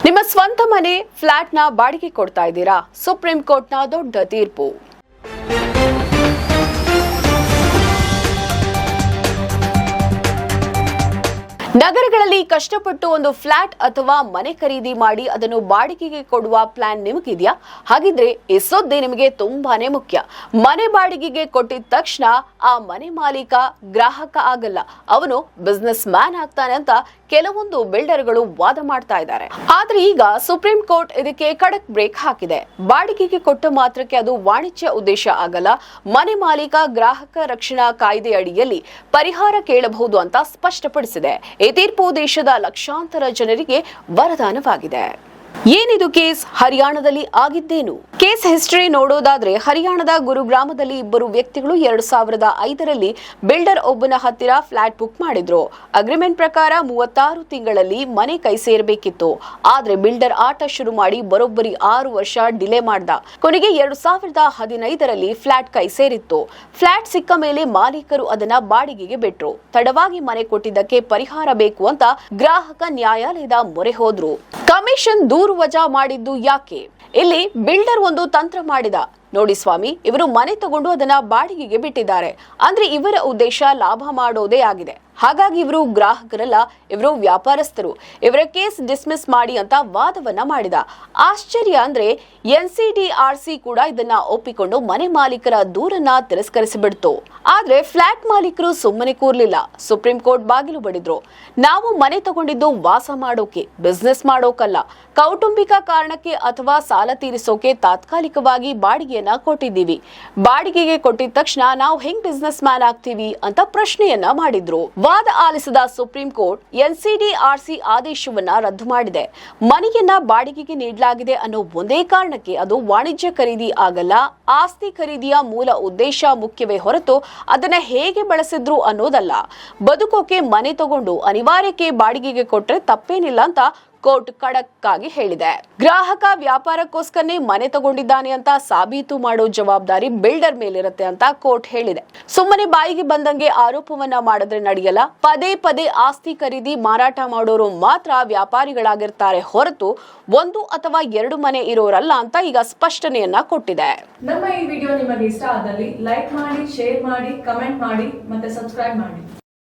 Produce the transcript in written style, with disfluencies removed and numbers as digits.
ನಿಮ್ಮ ಸ್ವಂತ ಮನೆ ಫ್ಲಾಟ್ನ ಬಾಡಿಗೆ ಕೊಡ್ತಾ ಇದ್ದೀರಾ? ಸುಪ್ರೀಂ ಕೋರ್ಟ್ನ ದೊಡ್ಡ ತೀರ್ಪು. ನಗರಗಳಲ್ಲಿ ಕಷ್ಟಪಟ್ಟು ಒಂದು ಫ್ಲಾಟ್ ಅಥವಾ ಮನೆ ಖರೀದಿ ಮಾಡಿ ಅದನ್ನು ಬಾಡಿಗೆಗೆ ಕೊಡುವ ಪ್ಲಾನ್ ನಿಮಗಿದೆಯಾ? ಹಾಗಿದ್ರೆ ಈ ಸುದ್ದಿ ನಿಮಗೆ ತುಂಬಾನೇ ಮುಖ್ಯ. ಮನೆ ಬಾಡಿಗೆಗೆ ಕೊಟ್ಟಿದ ತಕ್ಷಣ ಆ ಮನೆ ಮಾಲೀಕ ಗ್ರಾಹಕ ಆಗಲ್ಲ, ಅವನು ಬಿಸ್ನೆಸ್ ಮ್ಯಾನ್ ಆಗ್ತಾನೆ ಅಂತ ಕೆಲವೊಂದು ಬಿಲ್ಡರ್ಗಳು ವಾದ ಮಾಡ್ತಾ ಇದ್ದಾರೆ. ಆದ್ರೆ ಈಗ ಸುಪ್ರೀಂ ಕೋರ್ಟ್ ಇದಕ್ಕೆ ಖಡಕ್ ಬ್ರೇಕ್ ಹಾಕಿದೆ. ಬಾಡಿಗೆಗೆ ಕೊಟ್ಟ ಮಾತ್ರಕ್ಕೆ ಅದು ವಾಣಿಜ್ಯ ಉದ್ದೇಶ ಆಗಲ್ಲ, ಮನೆ ಮಾಲೀಕ ಗ್ರಾಹಕ ರಕ್ಷಣಾ ಕಾಯ್ದೆ ಅಡಿಯಲ್ಲಿ ಪರಿಹಾರ ಕೇಳಬಹುದು ಅಂತ ಸ್ಪಷ್ಟಪಡಿಸಿದೆ. ಈ ತೀರ್ಪು ದೇಶದ ಲಕ್ಷಾಂತರ ಜನರಿಗೆ ವರದಾನವಾಗಿದೆ. ಏನಿದು ಕೇಸ್? ಹರಿಯಾಣದಲ್ಲಿ ಆಗಿದ್ದೇನು? ಕೇಸ್ ಹಿಸ್ಟರಿ ನೋಡೋದಾದ್ರೆ ಹರಿಯಾಣದ ಗುರುಗ್ರಾಮದಲ್ಲಿ ಇಬ್ಬರು ವ್ಯಕ್ತಿಗಳು 2005ರಲ್ಲಿ ಬಿಲ್ಡರ್ ಒಬ್ಬನ ಹತ್ತಿರ ಫ್ಲಾಟ್ ಬುಕ್ ಮಾಡಿದ್ರು. ಅಗ್ರಿಮೆಂಟ್ ಪ್ರಕಾರ 36 ತಿಂಗಳಲ್ಲಿ ಮನೆ ಕೈ ಸೇರಬೇಕಿತ್ತು. ಆದ್ರೆ ಬಿಲ್ಡರ್ ಆಟ ಶುರು ಮಾಡಿ ಬರೋಬ್ಬರಿ 6 ವರ್ಷ ಡಿಲೇ ಮಾಡ್ದ. ಕೊನೆಗೆ 2015ರಲ್ಲಿ ಫ್ಲಾಟ್ ಕೈ ಸೇರಿತ್ತು. ಫ್ಲಾಟ್ ಸಿಕ್ಕ ಮೇಲೆ ಮಾಲೀಕರು ಅದನ್ನ ಬಾಡಿಗೆಗೆ ಬಿಟ್ರು. ತಡವಾಗಿ ಮನೆ ಕೊಟ್ಟಿದ್ದಕ್ಕೆ ಪರಿಹಾರ ಬೇಕು ಅಂತ ಗ್ರಾಹಕ ನ್ಯಾಯಾಲಯದ ಮೊರೆ ಹೋದ್ರು. ಕಮಿಷನ್ ದೂರು ವಜಾ ಮಾಡಿದ್ದು ಯಾಕೆ? ಇಲ್ಲಿ ಬಿಲ್ಡರ್ ಒಂದು ತಂತ್ರ ಮಾಡಿದ. ನೋಡಿ ಸ್ವಾಮಿ, ಇವರು ಮನೆ ತಗೊಂಡು ಅದನ್ನ ಬಾಡಿಗೆಗೆ ಬಿಟ್ಟಿದ್ದಾರೆ ಅಂದ್ರೆ ಇವರ ಉದ್ದೇಶ ಲಾಭ ಮಾಡೋದೇ ಆಗಿದೆ. ಹಾಗಾಗಿ ಇವರು ಗ್ರಾಹಕರಲ್ಲ, ಇವರು ವ್ಯಾಪಾರಸ್ಥರು. ಇವರ ಕೇಸ್ ಡಿಸ್ಮಿಸ್ ಮಾಡಿ ಅಂತ ವಾದವನ್ನ ಮಾಡಿದ. ಆಶ್ಚರ್ಯ ಅಂದ್ರೆ NCDRC ಕೂಡ ಇದನ್ನ ಒಪ್ಪಿಕೊಂಡು ಮನೆ ಮಾಲೀಕರ ದೂರನ್ನ ತಿರಸ್ಕರಿಸಿಬಿಡ್ತು. ಆದ್ರೆ ಫ್ಲಾಟ್ ಮಾಲೀಕರು ಸುಮ್ಮನೆ ಕೂರ್ಲಿಲ್ಲ. ಸುಪ್ರೀಂ ಕೋರ್ಟ್ ಬಾಗಿಲು ಬಡಿದ್ರು. ನಾವು ಮನೆ ತಗೊಂಡಿದ್ದು ವಾಸ ಮಾಡೋಕೆ, ಬಿಸ್ನೆಸ್ ಮಾಡೋಕಲ್ಲ. ಕೌಟುಂಬಿಕ ಕಾರಣಕ್ಕೆ ಅಥವಾ ಸಾಲ ತೀರಿಸೋಕೆ ತಾತ್ಕಾಲಿಕವಾಗಿ ಬಾಡಿಗೆಯನ್ನ ಕೊಟ್ಟಿದ್ದೀವಿ. ಬಾಡಿಗೆಗೆ ಕೊಟ್ಟಿದ ತಕ್ಷಣ ನಾವು ಹೆಂಗ್ ಬಿಸ್ನೆಸ್ ಮ್ಯಾನ್ ಆಗ್ತೀವಿ ಅಂತ ಪ್ರಶ್ನೆಯನ್ನ ಮಾಡಿದ್ರು. ವಾದ ಆಲಿಸಿದ ಸುಪ್ರೀಂ ಕೋರ್ಟ್ NCDRC ಆದೇಶವನ್ನ ರದ್ದು ಮಾಡಿದೆ. ಮನೆಯನ್ನ ಬಾಡಿಗೆಗೆ ನೀಡಲಾಗಿದೆ ಅನ್ನೋ ಒಂದೇ ಕಾರಣಕ್ಕೆ ಅದು ವಾಣಿಜ್ಯ ಖರೀದಿ ಆಗಲ್ಲ. ಆಸ್ತಿ ಖರೀದಿಯ ಮೂಲ ಉದ್ದೇಶ ಮುಖ್ಯವೇ ಹೊರತು ಅದನ್ನ ಹೇಗೆ ಬಳಸಿದ್ರು ಅನ್ನೋದಲ್ಲ. ಬದುಕೋಕೆ ಮನೆ ತಗೊಂಡು ಅನಿವಾರ್ಯಕ್ಕೆ ಬಾಡಿಗೆಗೆ ಕೊಟ್ರೆ ತಪ್ಪೇನಿಲ್ಲ ಅಂತ ಕೋರ್ಟ್ ಖಡಕ್ ಆಗಿ ಹೇಳಿದೆ. ಗ್ರಾಹಕ ವ್ಯಾಪಾರಕ್ಕೋಸ್ಕರನೇ ಮನೆ ತಗೊಂಡಿದ್ದಾನೆ ಅಂತ ಸಾಬೀತು ಮಾಡೋ ಜವಾಬ್ದಾರಿ ಬಿಲ್ಡರ್ ಮೇಲಿರುತ್ತೆ ಅಂತ ಕೋರ್ಟ್ ಹೇಳಿದೆ. ಸುಮ್ಮನೆ ಬಾಯಿಗೆ ಬಂದಂಗೆ ಆರೋಪವನ್ನ ಮಾಡಿದ್ರೆ ನಡೆಯಲ್ಲ. ಪದೇ ಪದೇ ಆಸ್ತಿ ಖರೀದಿ ಮಾರಾಟ ಮಾಡೋರು ಮಾತ್ರ ವ್ಯಾಪಾರಿಗಳಾಗಿರ್ತಾರೆ ಹೊರತು 1 ಅಥವಾ 2 ಮನೆ ಇರೋರಲ್ಲ ಅಂತ ಈಗ ಸ್ಪಷ್ಟನೆಯನ್ನ ಕೊಟ್ಟಿದೆ. ನಮ್ಮ ಈ ವಿಡಿಯೋ ನಿಮಗೆ ಇಷ್ಟ ಆದಲ್ಲಿ ಲೈಕ್ ಮಾಡಿ, ಶೇರ್ ಮಾಡಿ, ಕಮೆಂಟ್ ಮಾಡಿ ಮತ್ತೆ ಸಬ್ಸ್ಕ್ರೈಬ್ ಮಾಡಿ.